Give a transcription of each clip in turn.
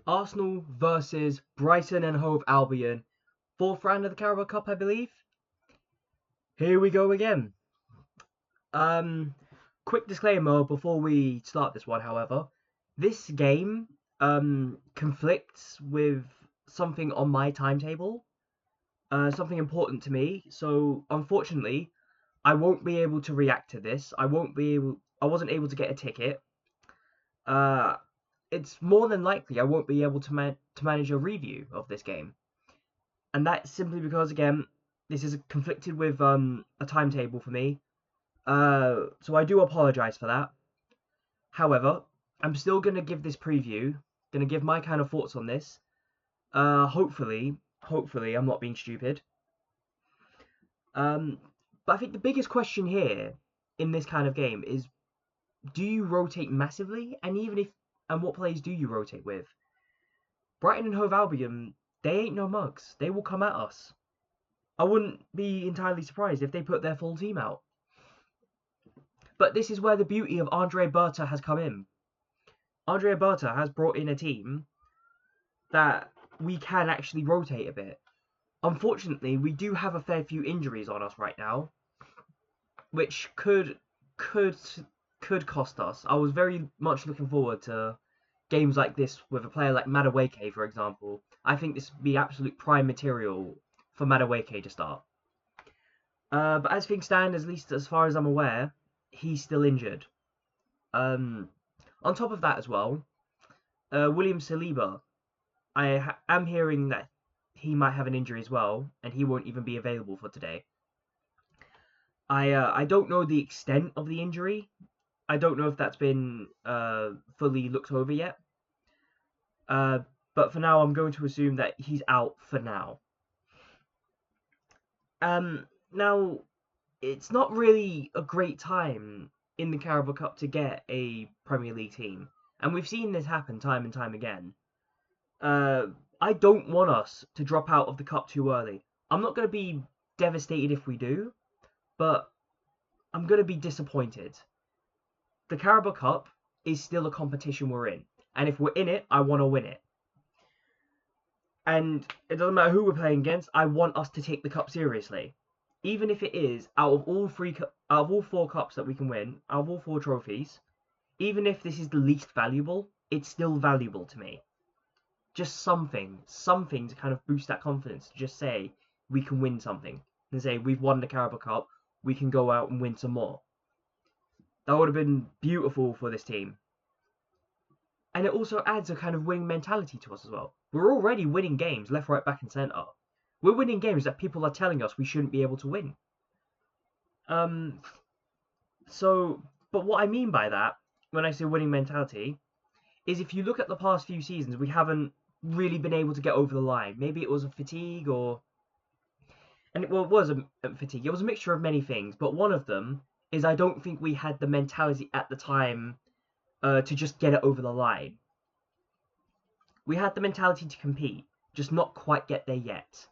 Arsenal versus Brighton and Hove Albion. Fourth round of the Carabao Cup, I believe. Here we go again. Um, Quick disclaimer before we start this one, however. This game conflicts with something on my timetable, something important to me. So unfortunately, I won't be able to react to this. I wasn't able to get a ticket. Uh, it's more than likely I won't be able to manage a review of this game, and that's simply because again, this is conflicted with a timetable for me. So I do apologize for that. However, I'm still gonna give this preview, gonna give my kind of thoughts on this. Hopefully, I'm not being stupid. Um, but I think the biggest question here in this kind of game is: do you rotate massively, and what players do you rotate with? Brighton and Hove Albion, they ain't no mugs. They will come at us. I wouldn't be entirely surprised if they put their full team out. But this is where the beauty of Andre Berta has come in. Andre Berta has brought in a team that we can actually rotate a bit. Unfortunately, we do have a fair few injuries on us right now, which could cost us. I was very much looking forward to games like this with a player like Madueke, for example. I think this would be absolute prime material for Madueke to start. But as things stand, at least as far as I'm aware, he's still injured. On top of that as well, William Saliba, am hearing that he might have an injury as well, and he won't even be available for today. I don't know the extent of the injury. I don't know if that's been fully looked over yet. But for now, I'm going to assume that he's out for now. Now, it's not really a great time in the Carabao Cup to get a Premier League team, and we've seen this happen time and time again. I don't want us to drop out of the cup too early. I'm not going to be devastated if we do, but I'm going to be disappointed. The Carabao Cup is still a competition we're in, and if we're in it, I want to win it. And it doesn't matter who we're playing against, I want us to take the cup seriously. Even if it is out of all four cups that we can win, out of all four trophies, even if this is the least valuable, it's still valuable to me. Just something to kind of boost that confidence. To just say we can win something, and say we've won the Carabao Cup, we can go out and win some more. That would have been beautiful for this team. And it also adds a kind of winning mentality to us as well. We're already winning games left, right, back, and centre. We're winning games that people are telling us we shouldn't be able to win. But what I mean by that, when I say winning mentality, is if you look at the past few seasons, we haven't really been able to get over the line. Maybe it was a fatigue it was a fatigue. It was a mixture of many things, but one of them is I don't think we had the mentality at the time to just get it over the line. We had the mentality to compete, just not quite get there yet.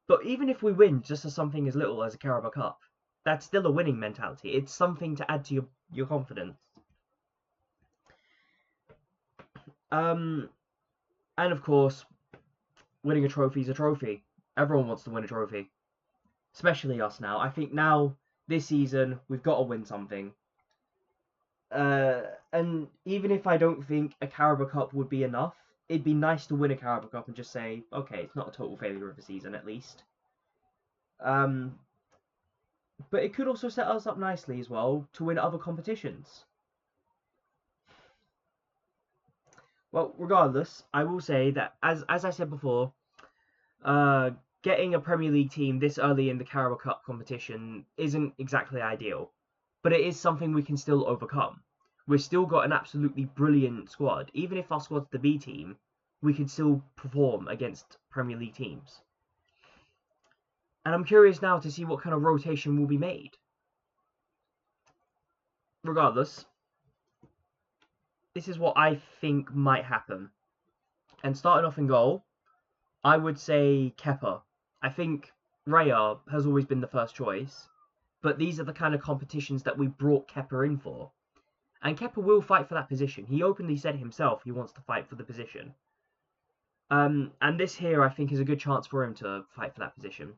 But even if we win just as something as little as a Carabao Cup, that's still a winning mentality. It's something to add to your confidence. And of course, winning a trophy is a trophy. Everyone wants to win a trophy. Especially us now. I think now, this season, we've got to win something. And even if I don't think a Carabao Cup would be enough, it'd be nice to win a Carabao Cup and just say, okay, it's not a total failure of a season at least. But it could also set us up nicely as well to win other competitions. Well, regardless, I will say that as I said before, getting a Premier League team this early in the Carabao Cup competition isn't exactly ideal, but it is something we can still overcome. We've still got an absolutely brilliant squad. Even if our squad's the B team, we can still perform against Premier League teams. And I'm curious now to see what kind of rotation will be made. Regardless, this is what I think might happen. And starting off in goal, I would say Kepa. I think Raya has always been the first choice, but these are the kind of competitions that we brought Kepa in for. And Kepa will fight for that position. He openly said himself he wants to fight for the position. And this here, I think, is a good chance for him to fight for that position.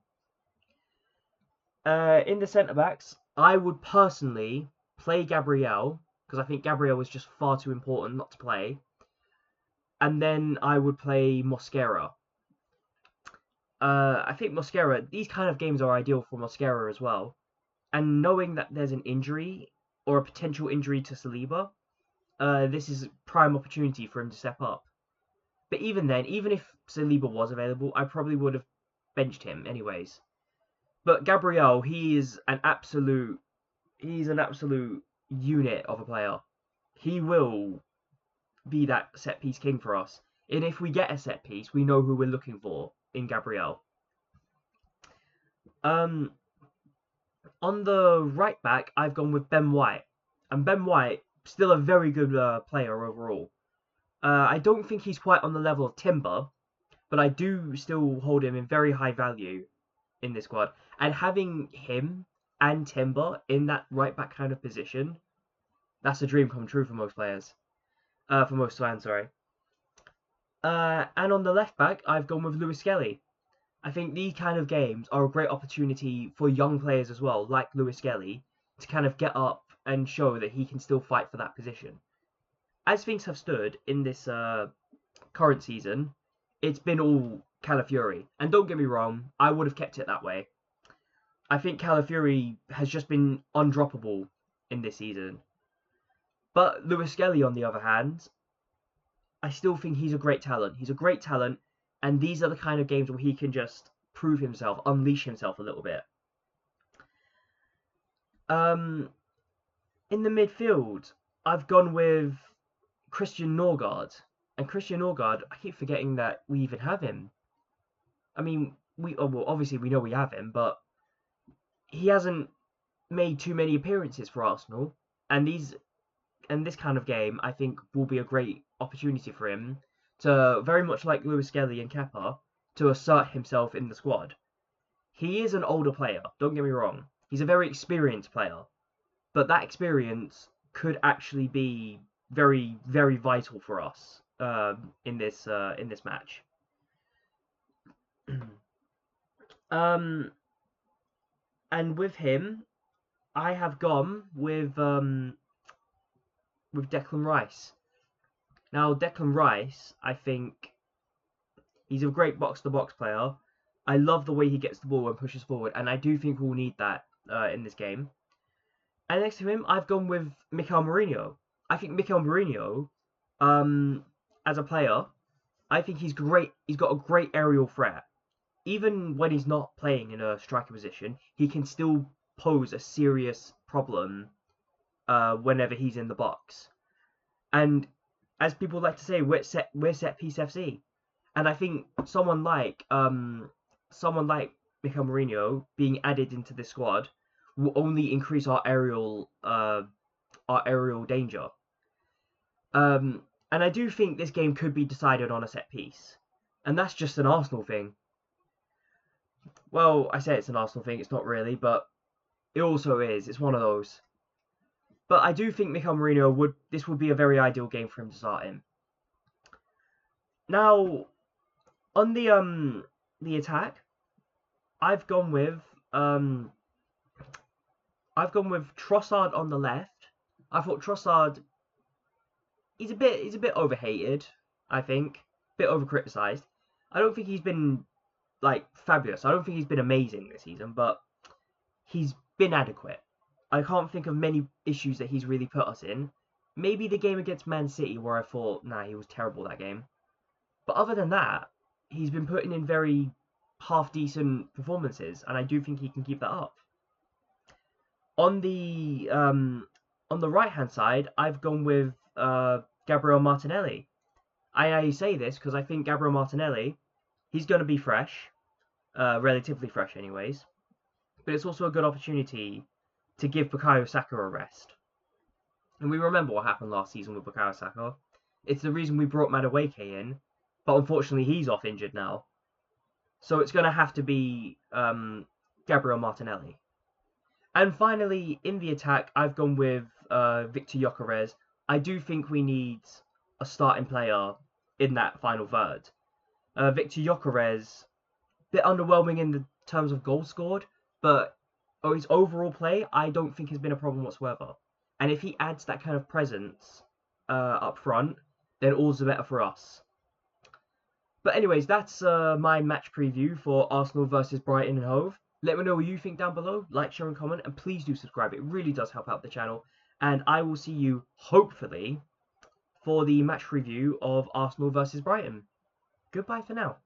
In the centre backs, I would personally play Gabriel because I think Gabriel was just far too important not to play, and then I would play Mosquera. I think Mosquera. These kind of games are ideal for Mosquera as well. And knowing that there's an injury or a potential injury to Saliba, this is prime opportunity for him to step up. But even then, even if Saliba was available, I probably would have benched him anyways. But Gabriel, he's an absolute unit of a player. He will be that set piece king for us. And if we get a set piece, we know who we're looking for in Gabriel. Um, on the right back, I've gone with Ben White, and Ben White still a very good player overall. I don't think he's quite on the level of Timber, but I do still hold him in very high value in this squad. And having him and Timber in that right back kind of position, that's a dream come true for most players. For most fans, sorry. And on the left back, I've gone with Lewis Skelly. I think these kind of games are a great opportunity for young players as well, like Lewis Skelly, to kind of get up and show that he can still fight for that position. As things have stood in this current season, it's been all Calafiori. And don't get me wrong, I would have kept it that way. I think Calafiori has just been undroppable in this season. But Lewis Skelly, on the other hand, I still think he's a great talent. He's a great talent, and these are the kind of games where he can just prove himself, unleash himself a little bit. In the midfield, I've gone with Christian Norgard. And Christian Norgard, I keep forgetting that we even have him. I mean, well, obviously we know we have him, but he hasn't made too many appearances for Arsenal. And this kind of game, I think, will be a great opportunity for him to, very much like Lewis Skelly and Kepa, to assert himself in the squad. He is an older player, don't get me wrong. He's a very experienced player. But that experience could actually be very, very vital for us in this match. And with him, I have gone with Declan Rice. Now, Declan Rice, I think he's a great box-to-box player. I love the way he gets the ball and pushes forward, and I do think we'll need that in this game. And next to him, I've gone with Mikel Mourinho. I think Mikel Mourinho, as a player, I think he's great. He's got a great aerial threat. Even when he's not playing in a striker position, he can still pose a serious problem whenever he's in the box. And as people like to say, we're set piece FC. And I think someone like Mikel Mourinho being added into this squad will only increase our aerial danger. And I do think this game could be decided on a set piece, and that's just an Arsenal thing. Well, I say it's an Arsenal thing, it's not really, but it also is. It's one of those. But I do think Mikel Mourinho this would be a very ideal game for him to start in. Now, on the attack, I've gone with Trossard on the left. I thought Trossard, he's a bit overhated, I think. A bit overcriticised. I don't think he's been like fabulous. I don't think he's been amazing this season, but he's been adequate. I can't think of many issues that he's really put us in. Maybe the game against Man City where I thought, nah, he was terrible that game. But other than that, he's been putting in very half-decent performances, and I do think he can keep that up. On the right-hand side, I've gone with Gabriel Martinelli. I say this because I think Gabriel Martinelli, he's going to be fresh, relatively fresh anyways, but it's also a good opportunity to give Bukayo Saka a rest. And we remember what happened last season with Bukayo Saka. It's the reason we brought Madueke in, but unfortunately he's off injured now. So it's going to have to be Gabriel Martinelli. And finally, in the attack, I've gone with Victor Gyökeres. I do think we need a starting player in that final third. Victor Gyökeres, bit underwhelming in the terms of goals scored, but his overall play, I don't think has been a problem whatsoever. And if he adds that kind of presence up front, then all's the better for us. But anyways, that's my match preview for Arsenal versus Brighton and Hove. Let me know what you think down below. Like, share, and comment, and please do subscribe. It really does help out the channel. And I will see you, hopefully, for the match review of Arsenal versus Brighton. Goodbye for now.